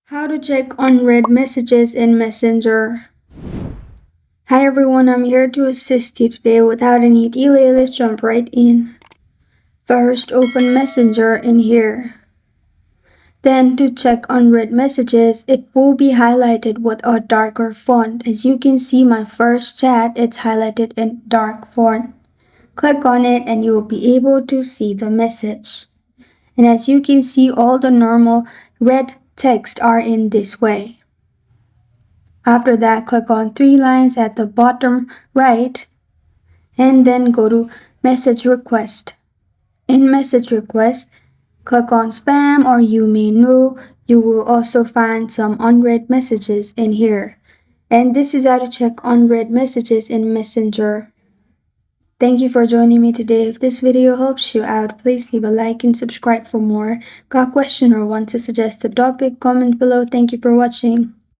How to check unread messages in Messenger. Hi everyone, I'm here to assist you today. Without any delay, let's jump right in. First, open Messenger in here. Then to check unread messages, it will be highlighted with a darker font. As you can see, my first chat, it's highlighted in dark font. Click on it and you will be able to see the message. And as you can see, all the normal red text are in this way. After that, click on three lines at the bottom right and then go to message request. In message request, click on spam or you may know. You will also find some unread messages in here. And this is how to check unread messages in Messenger. Thank you for joining me today. If this video helps you out, please leave a like and subscribe for more. Got a question or want to suggest a topic? Comment below. Thank you for watching.